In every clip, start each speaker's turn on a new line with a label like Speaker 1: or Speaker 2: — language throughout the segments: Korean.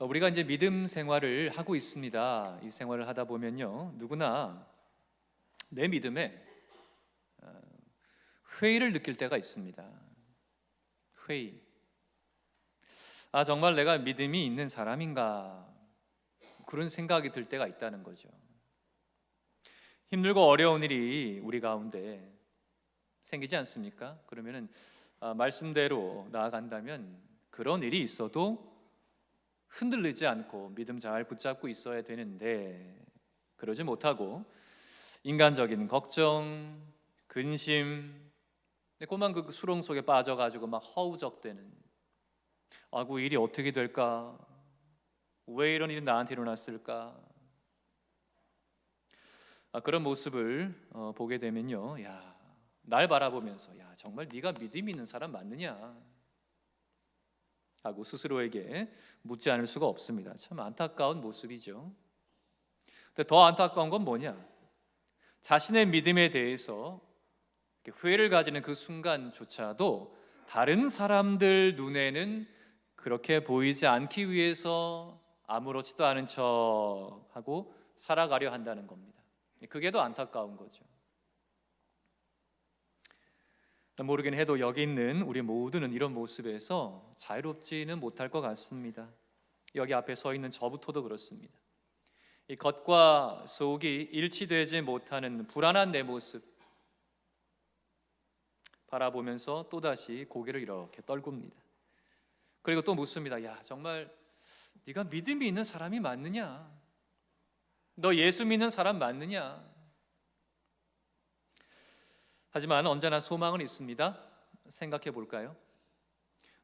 Speaker 1: 우리가 이제 믿음 생활을 하고 있습니다. 이 생활을 하다 보면요, 누구나 내 믿음에 회의를 느낄 때가 있습니다. 회의. 정말 내가 믿음이 있는 사람인가? 그런 생각이 들 때가 있다는 거죠. 힘들고 어려운 일이 우리 가운데 생기지 않습니까? 그러면은 말씀대로 나아간다면 그런 일이 있어도 흔들리지 않고 믿음 잘 붙잡고 있어야 되는데, 그러지 못하고 인간적인 걱정, 근심, 그만 그 수렁 속에 빠져가지고 막 허우적대는, 그 일이 어떻게 될까? 왜 이런 일이 나한테 일어났을까? 그런 모습을 보게 되면요, 날 바라보면서 정말 네가 믿음이 있는 사람 맞느냐? 하고 스스로에게 묻지 않을 수가 없습니다. 참 안타까운 모습이죠. 근데 더 안타까운 건 뭐냐? 자신의 믿음에 대해서 회의를 가지는 그 순간조차도 다른 사람들 눈에는 그렇게 보이지 않기 위해서 아무렇지도 않은 척하고 살아가려 한다는 겁니다. 그게 더 안타까운 거죠. 모르긴 해도 여기 있는 우리 모두는 이런 모습에서 자유롭지는 못할 것 같습니다. 여기 앞에 서 있는 저부터도 그렇습니다. 이 겉과 속이 일치되지 못하는 불안한 내 모습 바라보면서 또다시 고개를 이렇게 떨굽니다. 그리고 또 묻습니다. 정말 네가 믿음이 있는 사람이 맞느냐? 너 예수 믿는 사람 맞느냐? 하지만 언제나 소망은 있습니다. 생각해 볼까요?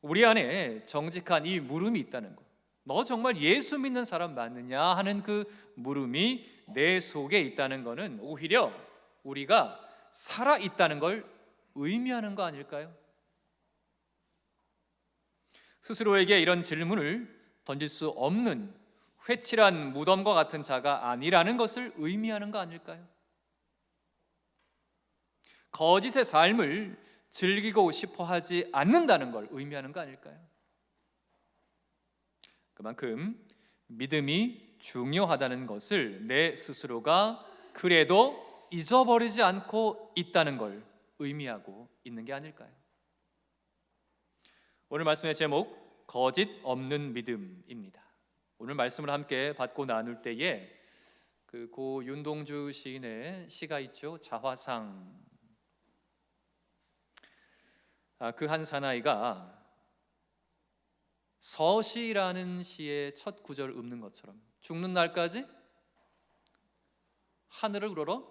Speaker 1: 우리 안에 정직한 이 물음이 있다는 것. 너 정말 예수 믿는 사람 맞느냐 하는 그 물음이 내 속에 있다는 것은 오히려 우리가 살아 있다는 걸 의미하는 거 아닐까요? 스스로에게 이런 질문을 던질 수 없는 회칠한 무덤과 같은 자가 아니라는 것을 의미하는 거 아닐까요? 거짓의 삶을 즐기고 싶어 하지 않는다는 걸 의미하는 거 아닐까요? 그만큼 믿음이 중요하다는 것을 내 스스로가 그래도 잊어버리지 않고 있다는 걸 의미하고 있는 게 아닐까요? 오늘 말씀의 제목, 거짓 없는 믿음입니다. 오늘 말씀을 함께 받고 나눌 때에 고 윤동주 시인의 시가 있죠. 자화상. 그 한 사나이가 서시라는 시의 첫 구절을 읊는 것처럼 죽는 날까지 하늘을 우러러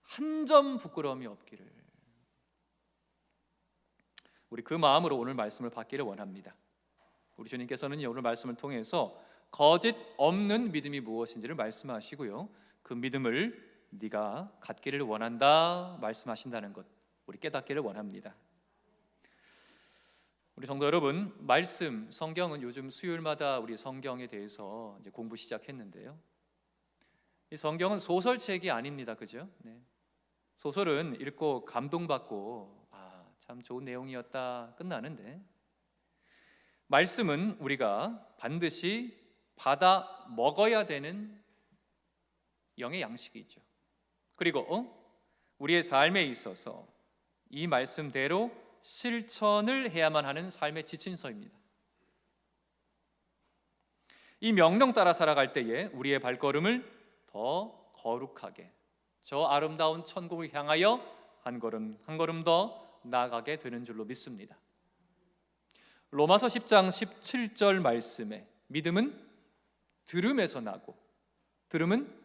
Speaker 1: 한 점 부끄러움이 없기를. 우리 그 마음으로 오늘 말씀을 받기를 원합니다. 우리 주님께서는 오늘 말씀을 통해서 거짓 없는 믿음이 무엇인지를 말씀하시고요, 그 믿음을 네가 갖기를 원한다 말씀하신다는 것, 우리 깨닫기를 원합니다. 우리 성도 여러분, 말씀, 성경은 요즘 수요일마다 우리 성경에 대해서 이제 공부 시작했는데요, 이 성경은 소설책이 아닙니다. 그죠? 네. 소설은 읽고 감동받고 참 좋은 내용이었다 끝나는데, 말씀은 우리가 반드시 받아 먹어야 되는 영의 양식이 있죠. 그리고 우리의 삶에 있어서 이 말씀대로 실천을 해야만 하는 삶의 지침서입니다. 이 명령 따라 살아갈 때에 우리의 발걸음을 더 거룩하게, 저 아름다운 천국을 향하여 한 걸음 한 걸음 더 나아가게 되는 줄로 믿습니다. 로마서 10장 17절 말씀에 믿음은 들음에서 나고 들음은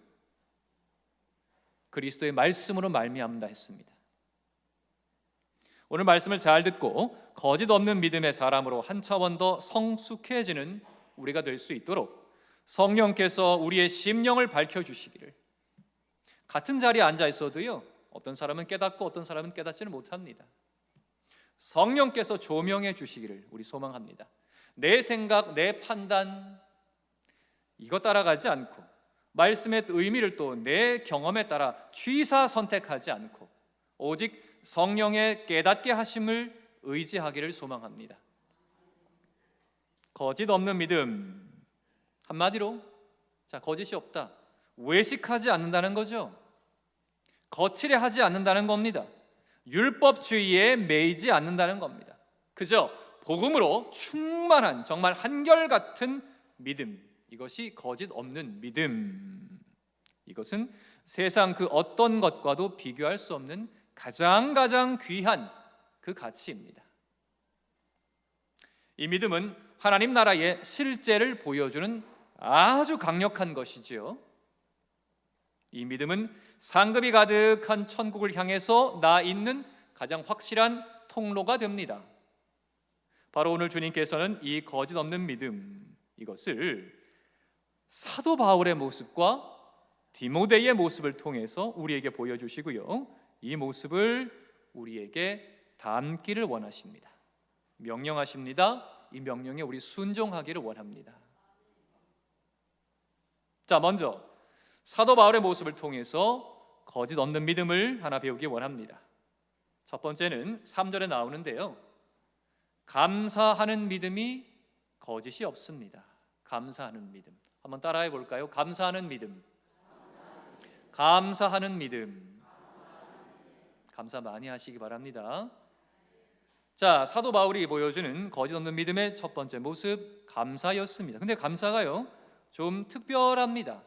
Speaker 1: 그리스도의 말씀으로 말미암는다 했습니다. 오늘 말씀을 잘 듣고 거짓 없는 믿음의 사람으로 한 차원 더 성숙해지는 우리가 될 수 있도록 성령께서 우리의 심령을 밝혀주시기를. 같은 자리에 앉아 있어도요, 어떤 사람은 깨닫고 어떤 사람은 깨닫지는 못합니다. 성령께서 조명해 주시기를 우리 소망합니다. 내 생각, 내 판단 이거 따라가지 않고, 말씀의 의미를 또 내 경험에 따라 취사 선택하지 않고 오직 성령의 깨닫게 하심을 의지하기를 소망합니다. 거짓 없는 믿음, 한마디로 거짓이 없다. 외식하지 않는다는 거죠. 거칠해 하지 않는다는 겁니다. 율법주의에 매이지 않는다는 겁니다. 그저 복음으로 충만한 정말 한결같은 믿음, 이것이 거짓 없는 믿음. 이것은 세상 그 어떤 것과도 비교할 수 없는 가장 귀한 그 가치입니다. 이 믿음은 하나님 나라의 실제를 보여주는 아주 강력한 것이지요. 이 믿음은 상급이 가득한 천국을 향해서 나 있는 가장 확실한 통로가 됩니다. 바로 오늘 주님께서는 이 거짓 없는 믿음, 이것을 사도 바울의 모습과 디모데의 모습을 통해서 우리에게 보여주시고요, 이 모습을 우리에게 담기를 원하십니다. 명령하십니다. 이 명령에 우리 순종하기를 원합니다. 자, 먼저 사도 바울의 모습을 통해서 거짓 없는 믿음을 하나 배우기 원합니다. 첫 번째는 3절에 나오는데요, 감사하는 믿음이 거짓이 없습니다. 감사하는 믿음. 한번 따라해 볼까요? 감사하는 믿음. 감사하는 믿음. 감사 많이 하시기 바랍니다. 자, 사도 바울이 보여주는 거짓 없는 믿음의 첫 번째 모습, 감사였습니다. 근데 감사가요, 좀 특별합니다.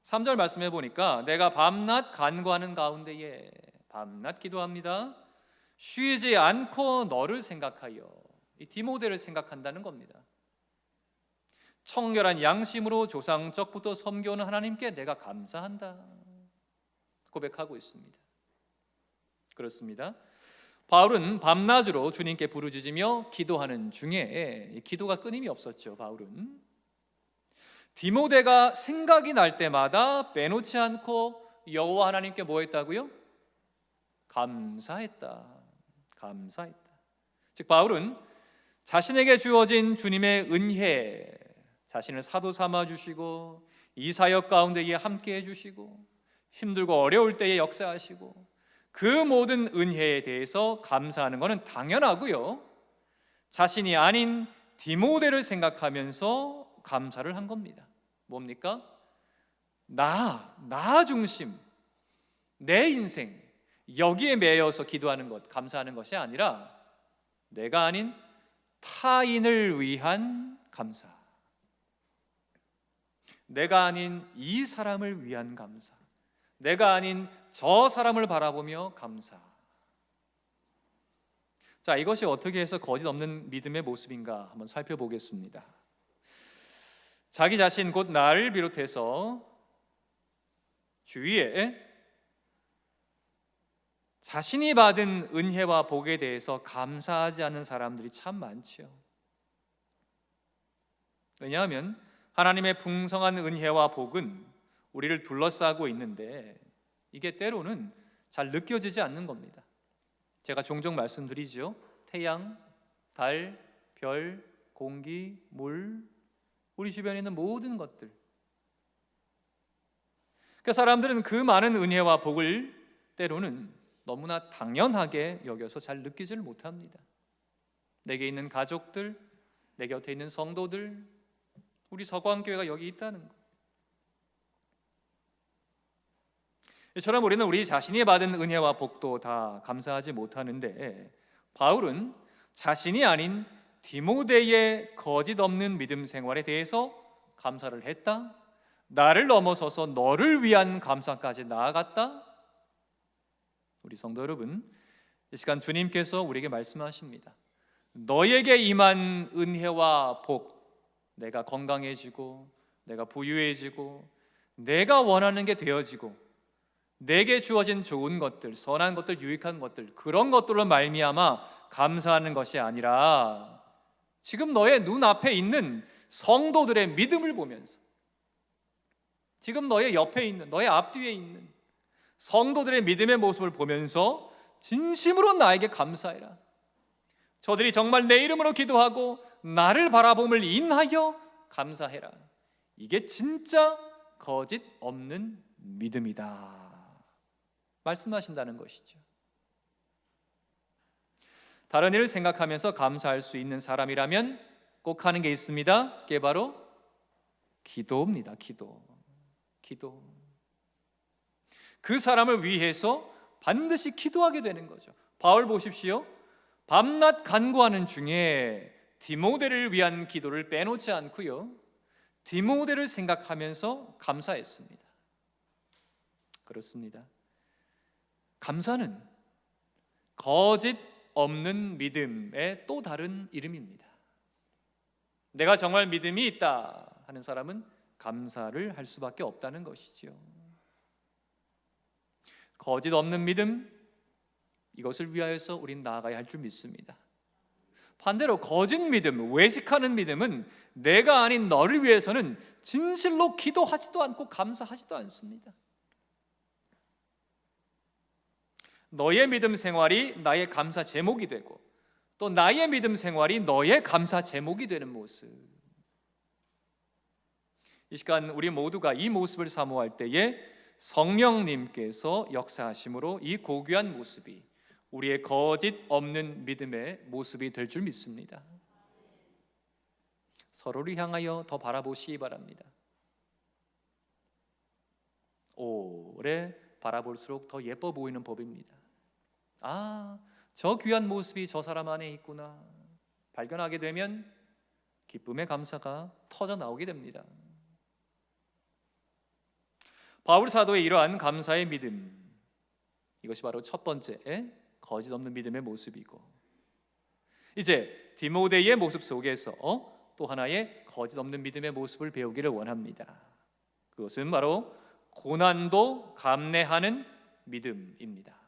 Speaker 1: 3절 말씀해 보니까 내가 밤낮 간구하는 가운데에, 밤낮 기도합니다. 쉬지 않고 너를 생각하여, 이 디모데를 생각한다는 겁니다. 청결한 양심으로 조상적부터 섬겨오는 하나님께 내가 감사한다 고백하고 있습니다. 그렇습니다. 바울은 밤낮으로 주님께 부르짖으며 기도하는 중에 기도가 끊임이 없었죠. 바울은 디모데가 생각이 날 때마다 빼놓지 않고 여호와 하나님께 뭐 했다고요? 감사했다. 즉 바울은 자신에게 주어진 주님의 은혜, 자신을 사도 삼아 주시고 이 사역 가운데에 함께 해주시고 힘들고 어려울 때에 역사하시고 그 모든 은혜에 대해서 감사하는 것은 당연하고요, 자신이 아닌 디모데를 생각하면서 감사를 한 겁니다. 뭡니까? 나 중심, 내 인생, 여기에 매여서 기도하는 것, 감사하는 것이 아니라 내가 아닌 타인을 위한 감사, 내가 아닌 이 사람을 위한 감사, 내가 아닌 저 사람을 바라보며 감사. 자, 이것이 어떻게 해서 거짓 없는 믿음의 모습인가 한번 살펴보겠습니다. 자기 자신 곧 나를 비롯해서 주위에 자신이 받은 은혜와 복에 대해서 감사하지 않는 사람들이 참 많죠. 왜냐하면 하나님의 풍성한 은혜와 복은 우리를 둘러싸고 있는데 이게 때로는 잘 느껴지지 않는 겁니다. 제가 종종 말씀드리죠. 태양, 달, 별, 공기, 물, 우리 주변에 있는 모든 것들. 그 사람들은 그 많은 은혜와 복을 때로는 너무나 당연하게 여겨서 잘 느끼지를 못합니다. 내게 있는 가족들, 내 곁에 있는 성도들, 우리 서광교회가 여기 있다는 것. 이처럼 우리는 우리 자신이 받은 은혜와 복도 다 감사하지 못하는데, 바울은 자신이 아닌 디모데의 거짓 없는 믿음 생활에 대해서 감사를 했다. 나를 넘어서서 너를 위한 감사까지 나아갔다. 우리 성도 여러분, 이 시간 주님께서 우리에게 말씀하십니다. 너에게 임한 은혜와 복, 내가 건강해지고 내가 부유해지고 내가 원하는 게 되어지고 내게 주어진 좋은 것들, 선한 것들, 유익한 것들, 그런 것들로 말미암아 감사하는 것이 아니라 지금 너의 눈앞에 있는 성도들의 믿음을 보면서, 지금 너의 옆에 있는, 너의 앞뒤에 있는 성도들의 믿음의 모습을 보면서 진심으로 나에게 감사해라. 저들이 정말 내 이름으로 기도하고 나를 바라봄을 인하여 감사해라. 이게 진짜 거짓 없는 믿음이다 말씀하신다는 것이죠. 다른 일을 생각하면서 감사할 수 있는 사람이라면 꼭 하는 게 있습니다. 그게 바로 기도입니다. 기도. 그 사람을 위해서 반드시 기도하게 되는 거죠. 바울 보십시오. 밤낮 간구하는 중에 디모데를 위한 기도를 빼놓지 않고요, 디모데를 생각하면서 감사했습니다. 그렇습니다. 감사는 거짓 없는 믿음의 또 다른 이름입니다. 내가 정말 믿음이 있다 하는 사람은 감사를 할 수밖에 없다는 것이지요. 거짓 없는 믿음, 이것을 위하여서 우린 나아가야 할 줄 믿습니다. 반대로 거짓 믿음, 외식하는 믿음은 내가 아닌 너를 위해서는 진실로 기도하지도 않고 감사하지도 않습니다. 너의 믿음 생활이 나의 감사 제목이 되고, 또 나의 믿음 생활이 너의 감사 제목이 되는 모습. 이 시간 우리 모두가 이 모습을 사모할 때에 성령님께서 역사하심으로 이 고귀한 모습이 우리의 거짓 없는 믿음의 모습이 될 줄 믿습니다. 서로를 향하여 더 바라보시기 바랍니다. 오래 바라볼수록 더 예뻐 보이는 법입니다. 아, 저 귀한 모습이 저 사람 안에 있구나 발견하게 되면 기쁨의 감사가 터져 나오게 됩니다. 바울 사도의 이러한 감사의 믿음, 이것이 바로 첫 번째 거짓 없는 믿음의 모습이고, 이제 디모데의 모습 속에서 또 하나의 거짓 없는 믿음의 모습을 배우기를 원합니다. 그것은 바로 고난도 감내하는 믿음입니다.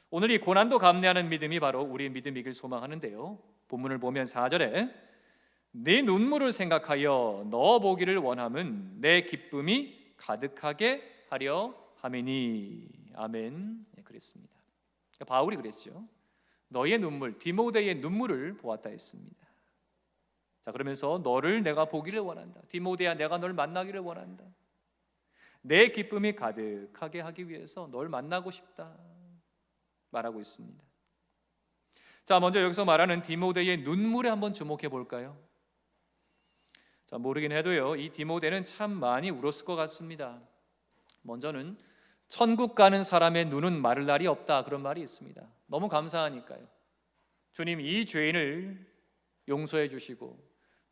Speaker 1: 오늘 이 고난도 감내하는 믿음이 바로 우리의 믿음이길 소망하는데요, 본문을 보면 4절에 네 눈물을 생각하여 넣어 보기를 원함은 내 기쁨이 가득하게 하려 함이니. 아멘. 그랬습니다. 바울이 그랬죠. 너의 눈물, 디모데의 눈물을 보았다 했습니다. 자, 그러면서 너를 내가 보기를 원한다. 디모데야, 내가 널 만나기를 원한다. 내 기쁨이 가득하게 하기 위해서 널 만나고 싶다 말하고 있습니다. 자, 먼저 여기서 말하는 디모데의 눈물에 한번 주목해 볼까요? 자, 모르긴 해도요, 이 디모데는 참 많이 울었을 것 같습니다. 먼저는 천국 가는 사람의 눈은 마를 날이 없다, 그런 말이 있습니다. 너무 감사하니까요. 주님, 이 죄인을 용서해 주시고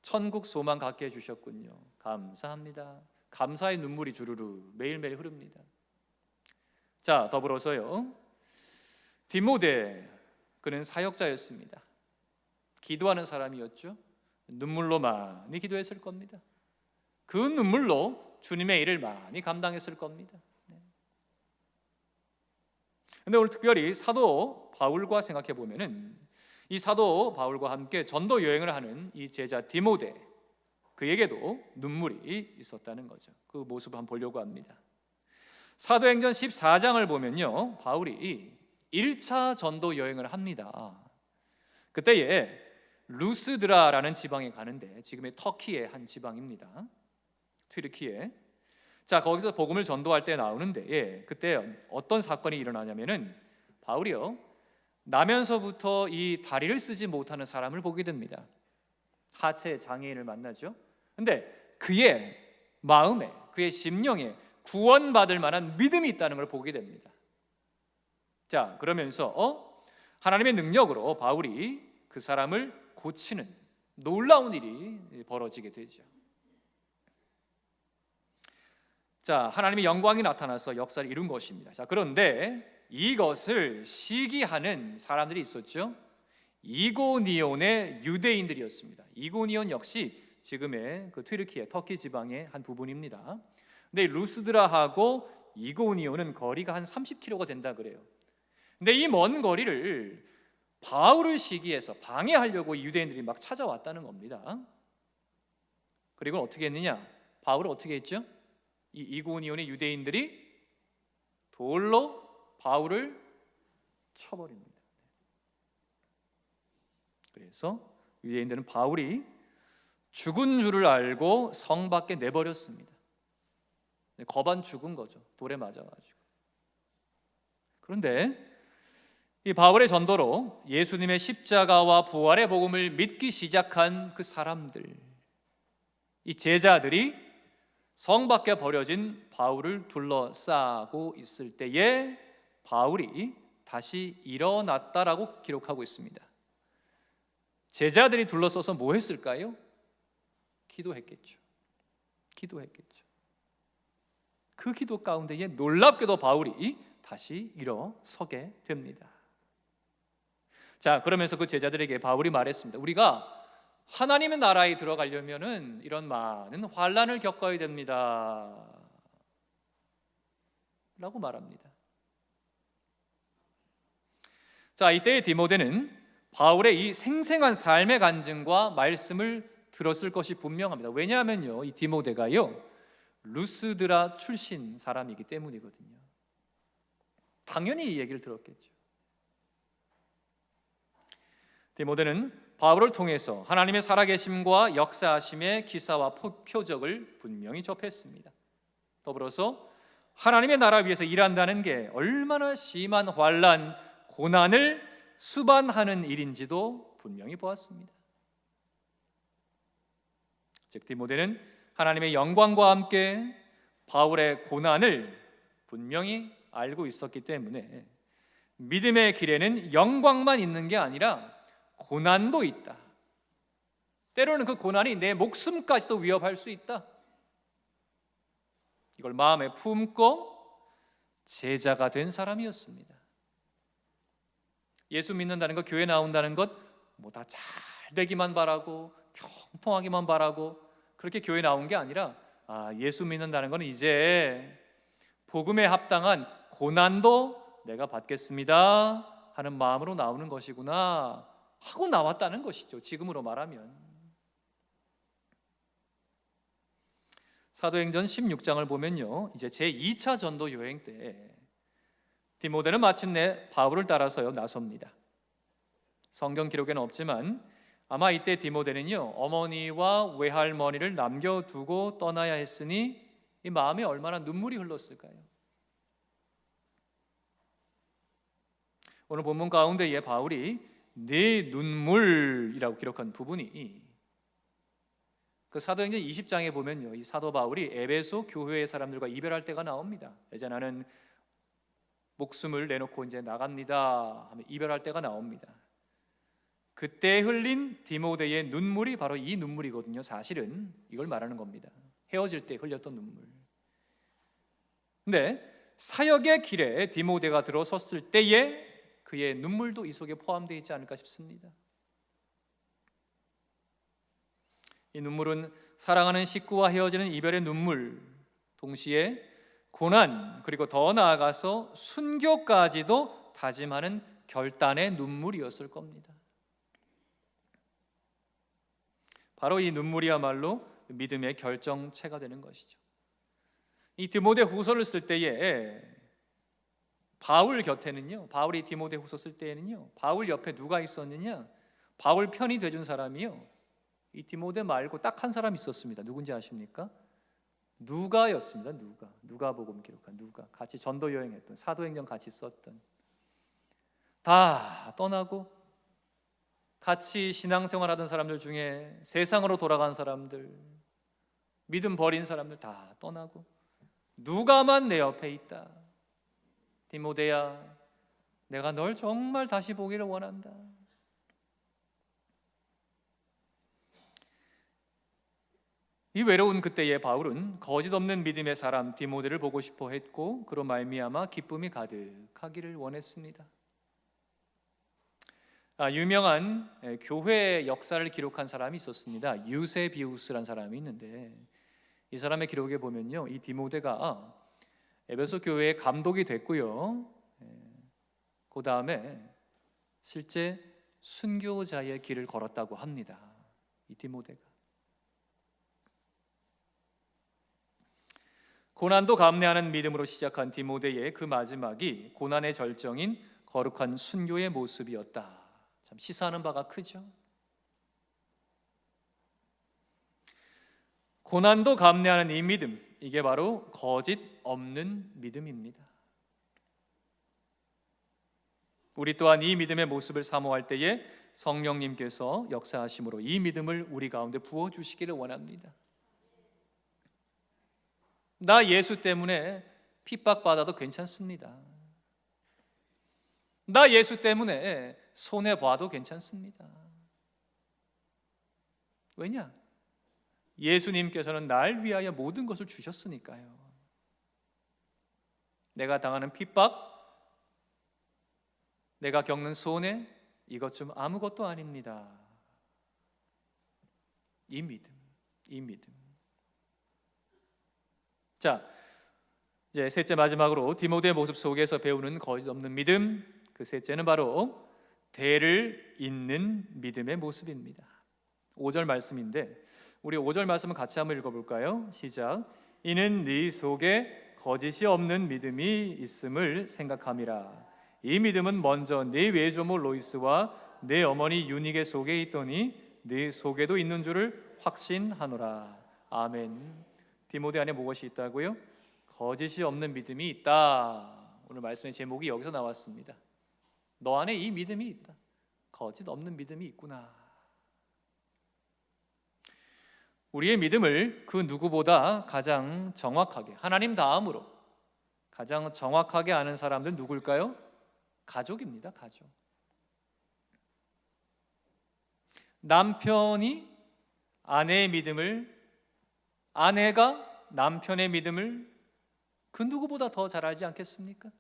Speaker 1: 천국 소망 갖게 해주셨군요. 감사합니다. 감사의 눈물이 주르르 매일매일 흐릅니다. 자, 더불어서요, 디모데, 그는 사역자였습니다. 기도하는 사람이었죠. 눈물로 많이 기도했을 겁니다. 그 눈물로 주님의 일을 많이 감당했을 겁니다. 근데 오늘 특별히 사도 바울과 생각해 보면은 이 사도 바울과 함께 전도 여행을 하는 이 제자 디모데, 그에게도 눈물이 있었다는 거죠. 그 모습을 한번 보려고 합니다. 사도행전 14장을 보면요, 바울이 1차 전도 여행을 합니다. 그때에 루스드라라는 지방에 가는데, 지금의 터키의 한 지방입니다. 튀르키예. 자, 거기서 복음을 전도할 때 나오는데, 그때 어떤 사건이 일어나냐면은 바울이요, 나면서부터 이 다리를 쓰지 못하는 사람을 보게 됩니다. 하체 장애인을 만나죠. 근데 그의 마음에, 그의 심령에 구원받을 만한 믿음이 있다는 걸 보게 됩니다. 자, 그러면서 하나님의 능력으로 바울이 그 사람을 고치는 놀라운 일이 벌어지게 되죠. 자, 하나님의 영광이 나타나서 역사를 이룬 것입니다. 자, 그런데 이것을 시기하는 사람들이 있었죠. 이고니온의 유대인들이었습니다. 이고니온 역시 지금의 그 튀르키예, 터키 지방의 한 부분입니다. 근데 루스드라하고 이고니온은 거리가 한 30km가 된다 그래요. 근데 이 먼 거리를 바울을 시기해서 방해하려고 유대인들이 막 찾아왔다는 겁니다. 그리고 어떻게 했느냐? 바울을 어떻게 했죠? 이 이고니온의 유대인들이 돌로 바울을 쳐버립니다. 그래서 유대인들은 바울이 죽은 줄을 알고 성 밖에 내버렸습니다. 거반 죽은 거죠. 돌에 맞아가지고. 그런데 이 바울의 전도로 예수님의 십자가와 부활의 복음을 믿기 시작한 그 사람들, 이 제자들이 성 밖에 버려진 바울을 둘러싸고 있을 때에 바울이 다시 일어났다라고 기록하고 있습니다. 제자들이 둘러서서 뭐 했을까요? 기도했겠죠. 그 기도 가운데에 놀랍게도 바울이 다시 일어서게 됩니다. 자, 그러면서 그 제자들에게 바울이 말했습니다. 우리가 하나님의 나라에 들어가려면은 이런 많은 환난을 겪어야 됩니다 라고 말합니다. 자, 이때의 디모데는 바울의 이 생생한 삶의 간증과 말씀을 들었을 것이 분명합니다. 왜냐하면요, 이 디모데가요 루스드라 출신 사람이기 때문이거든요. 당연히 이 얘기를 들었겠죠. 디모데는 바울을 통해서 하나님의 살아계심과 역사하심의 기사와 표적을 분명히 접했습니다. 더불어서 하나님의 나라를 위해서 일한다는 게 얼마나 심한 환난, 고난을 수반하는 일인지도 분명히 보았습니다. 즉 디모데는 하나님의 영광과 함께 바울의 고난을 분명히 알고 있었기 때문에 믿음의 길에는 영광만 있는 게 아니라 고난도 있다. 때로는 그 고난이 내 목숨까지도 위협할 수 있다. 이걸 마음에 품고 제자가 된 사람이었습니다. 예수 믿는다는 것, 교회 나온다는 것, 뭐 다 잘 되기만 바라고 형통하기만 바라고 그렇게 교회 나온 게 아니라 예수 믿는다는 건 이제 복음에 합당한 고난도 내가 받겠습니다 하는 마음으로 나오는 것이구나 하고 나왔다는 것이죠. 지금으로 말하면 사도행전 16장을 보면요, 이제 제2차 전도 여행 때 디모데는 마침내 바울을 따라서요 나섭니다. 성경 기록에는 없지만 아마 이때 디모데는요 어머니와 외할머니를 남겨두고 떠나야 했으니 이 마음에 얼마나 눈물이 흘렀을까요? 오늘 본문 가운데에 바울이 네 눈물이라고 기록한 부분이 그 사도행전 20장에 보면요, 이 사도 바울이 에베소 교회의 사람들과 이별할 때가 나옵니다. 이제 나는 목숨을 내놓고 이제 나갑니다 하며 이별할 때가 나옵니다. 그때 흘린 디모데의 눈물이 바로 이 눈물이거든요. 사실은 이걸 말하는 겁니다. 헤어질 때 흘렸던 눈물. 근데 사역의 길에 디모데가 들어섰을 때에 그의 눈물도 이 속에 포함되어 있지 않을까 싶습니다. 이 눈물은 사랑하는 식구와 헤어지는 이별의 눈물, 동시에 고난, 그리고 더 나아가서 순교까지도 다짐하는 결단의 눈물이었을 겁니다. 바로 이 눈물이야말로 믿음의 결정체가 되는 것이죠. 이 디모데 후서를 쓸 때에 바울 곁에는요, 바울이 디모데 후서 쓸 때에는요, 바울 옆에 누가 있었느냐? 바울 편이 돼준 사람이요, 이 디모데 말고 딱 한 사람 있었습니다. 누군지 아십니까? 누가였습니다. 누가복음 기록한 누가, 같이 전도 여행했던, 사도행전 같이 썼던, 다 떠나고 같이 신앙생활하던 사람들 중에 세상으로 돌아간 사람들, 믿음 버린 사람들 다 떠나고 누가만 내 옆에 있다. 디모데야, 내가 널 정말 다시 보기를 원한다. 이 외로운 그때의 바울은 거짓 없는 믿음의 사람 디모데를 보고 싶어 했고, 그로 말미암아 기쁨이 가득하기를 원했습니다. 유명한 교회 역사를 기록한 사람이 있었습니다. 유세비우스라는 사람이 있는데, 이 사람의 기록에 보면요, 이 디모데가 에베소 교회의 감독이 됐고요, 그 다음에 실제 순교자의 길을 걸었다고 합니다. 이 디모데가 고난도 감내하는 믿음으로 시작한 디모데의 그 마지막이 고난의 절정인 거룩한 순교의 모습이었다. 참 시사하는 바가 크죠. 고난도 감내하는 이 믿음, 이게 바로 거짓 없는 믿음입니다. 우리 또한 이 믿음의 모습을 사모할 때에 성령님께서 역사하심으로 이 믿음을 우리 가운데 부어주시기를 원합니다. 나 예수 때문에 핍박받아도 괜찮습니다. 나 예수 때문에 손해봐도 괜찮습니다. 왜냐? 예수님께서는 날 위하여 모든 것을 주셨으니까요. 내가 당하는 핍박, 내가 겪는 손해, 이것 좀 아무것도 아닙니다. 이 믿음. 자, 이제 셋째 마지막으로 디모데의 모습 속에서 배우는 거짓 없는 믿음. 그 셋째는 바로 대를 잇는 믿음의 모습입니다. 5절 말씀인데 우리 5절 말씀을 같이 한번 읽어볼까요? 시작. 이는 네 속에 거짓이 없는 믿음이 있음을 생각함이라. 이 믿음은 먼저 네 외조모 로이스와 네 어머니 유니게 속에 있더니 네 속에도 있는 줄을 확신하노라. 아멘. 디모데 안에 무엇이 있다고요? 거짓이 없는 믿음이 있다. 오늘 말씀의 제목이 여기서 나왔습니다. 너 안에 이 믿음이 있다. 거짓 없는 믿음이 있구나. 우리의 믿음을 그 누구보다 가장 정확하게, 하나님 다음으로 가장 정확하게 아는 사람들 누굴까요? 가족입니다. 가족. 남편이 아내의 믿음을, 아내가 남편의 믿음을 그 누구보다 더 잘 알지 않겠습니까?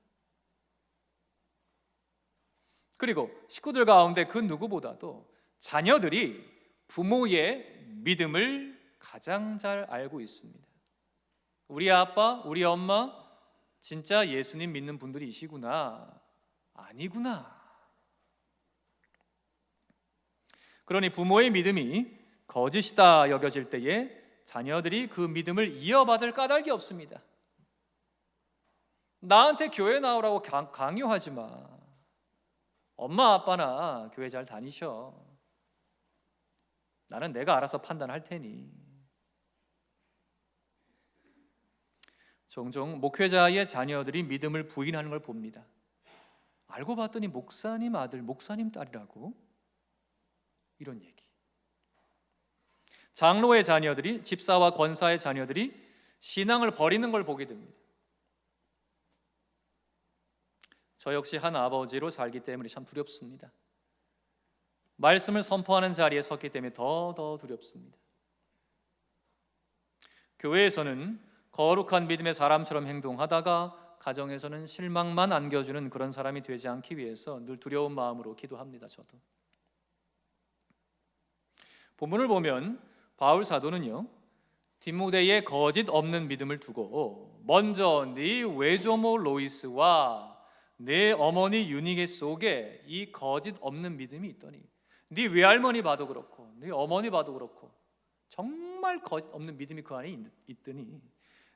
Speaker 1: 그리고 식구들 가운데 그 누구보다도 자녀들이 부모의 믿음을 가장 잘 알고 있습니다. 우리 아빠, 우리 엄마 진짜 예수님 믿는 분들이시구나, 아니구나. 그러니 부모의 믿음이 거짓이다 여겨질 때에 자녀들이 그 믿음을 이어받을 까닭이 없습니다. 나한테 교회 나오라고 강요하지 마. 엄마 아빠나 교회 잘 다니셔. 나는 내가 알아서 판단할 테니. 종종 목회자의 자녀들이 믿음을 부인하는 걸 봅니다. 알고 봤더니 목사님 아들, 목사님 딸이라고? 이런 얘기. 장로의 자녀들이, 집사와 권사의 자녀들이 신앙을 버리는 걸 보게 됩니다. 저 역시 한 아버지로 살기 때문에 참 두렵습니다. 말씀을 선포하는 자리에 섰기 때문에 더 두렵습니다. 교회에서는 거룩한 믿음의 사람처럼 행동하다가 가정에서는 실망만 안겨주는 그런 사람이 되지 않기 위해서 늘 두려운 마음으로 기도합니다. 저도. 본문을 보면 바울 사도는요, 디모데의 거짓 없는 믿음을 두고 먼저 네 외조모 로이스와 내 어머니 유니게 속에 이 거짓 없는 믿음이 있더니, 네 외할머니 봐도 그렇고 네 어머니 봐도 그렇고 정말 거짓 없는 믿음이 그 안에 있더니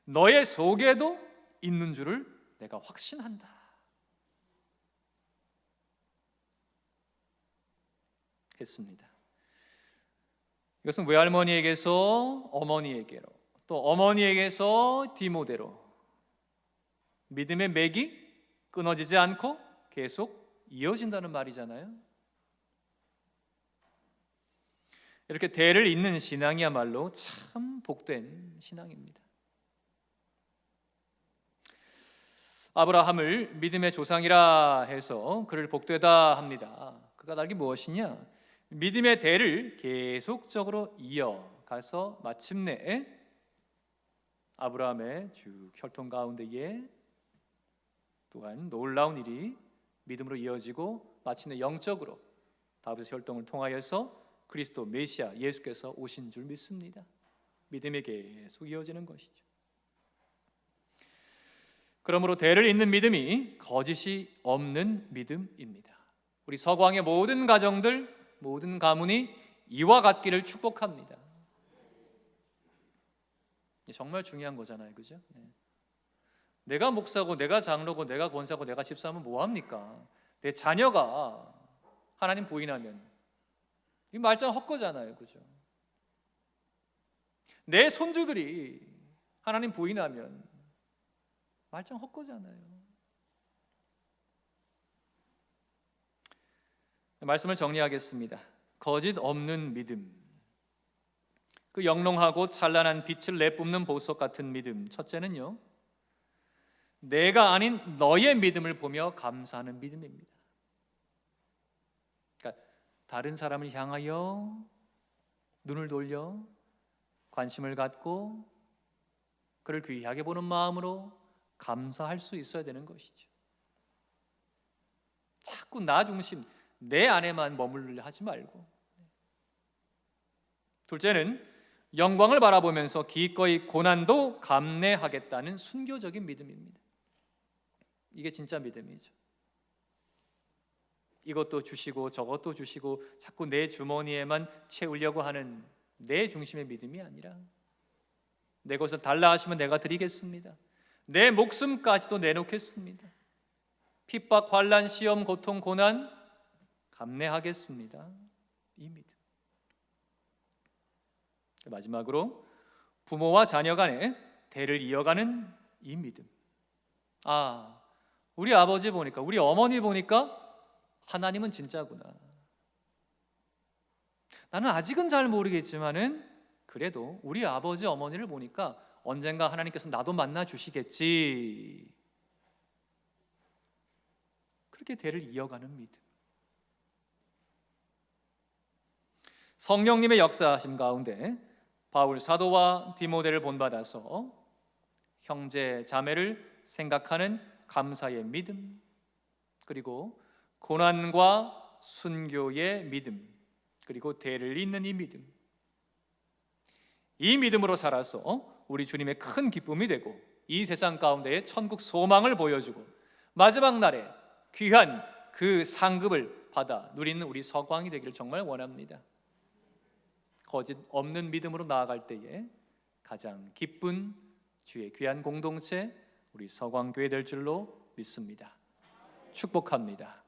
Speaker 1: 너의 속에도 있는 줄을 내가 확신한다 했습니다. 이것은 외할머니에게서 어머니에게로, 또 어머니에게서 디모데로 믿음의 맥이 끊어지지 않고 계속 이어진다는 말이잖아요. 이렇게 대를 잇는 신앙이야말로 참 복된 신앙입니다. 아브라함을 믿음의 조상이라 해서 그를 복되다 합니다. 그 까닭이 무엇이냐? 믿음의 대를 계속적으로 이어가서 마침내 아브라함의 쭉 혈통 가운데에 또한 놀라운 일이 믿음으로 이어지고 마침내 영적으로 다윗의 혈통을 통하여서 그리스도 메시아 예수께서 오신 줄 믿습니다. 믿음이 계속 이어지는 것이죠. 그러므로 대를 잇는 믿음이 거짓이 없는 믿음입니다. 우리 서광의 모든 가정들, 모든 가문이 이와 같기를 축복합니다. 정말 중요한 거잖아요, 그죠? 내가 목사고, 내가 장로고, 내가 권사고, 내가 집사하면 뭐합니까? 내 자녀가 하나님 부인하면 이 말짱 헛거잖아요, 그죠? 내 손주들이 하나님 부인하면 말짱 헛거잖아요. 말씀을 정리하겠습니다. 거짓 없는 믿음, 그 영롱하고 찬란한 빛을 내뿜는 보석 같은 믿음. 첫째는요, 내가 아닌 너의 믿음을 보며 감사하는 믿음입니다. 그러니까 다른 사람을 향하여 눈을 돌려 관심을 갖고 그를 귀하게 보는 마음으로 감사할 수 있어야 되는 것이죠. 자꾸 나 중심, 내 안에만 머물러 하지 말고. 둘째는 영광을 바라보면서 기꺼이 고난도 감내하겠다는 순교적인 믿음입니다. 이게 진짜 믿음이죠. 이것도 주시고 저것도 주시고 자꾸 내 주머니에만 채우려고 하는 내 중심의 믿음이 아니라, 내 것을 달라 하시면 내가 드리겠습니다. 내 목숨까지도 내놓겠습니다. 핍박, 환난, 시험, 고통, 고난 감내하겠습니다. 이 믿음. 마지막으로 부모와 자녀 간에 대를 이어가는 이 믿음. 우리 아버지 보니까, 우리 어머니 보니까 하나님은 진짜구나. 나는 아직은 잘 모르겠지만은 그래도 우리 아버지 어머니를 보니까 언젠가 하나님께서 나도 만나 주시겠지. 그렇게 대를 이어가는 믿음. 성령님의 역사하심 가운데 바울 사도와 디모데를 본받아서 형제 자매를 생각하는 감사의 믿음, 그리고 고난과 순교의 믿음, 그리고 대를 잇는 이 믿음, 이 믿음으로 살아서 우리 주님의 큰 기쁨이 되고 이 세상 가운데에 천국 소망을 보여주고 마지막 날에 귀한 그 상급을 받아 누리는 우리 서광이 되기를 정말 원합니다. 거짓 없는 믿음으로 나아갈 때에 가장 기쁜 주의 귀한 공동체, 우리 서광교회 될 줄로 믿습니다. 축복합니다.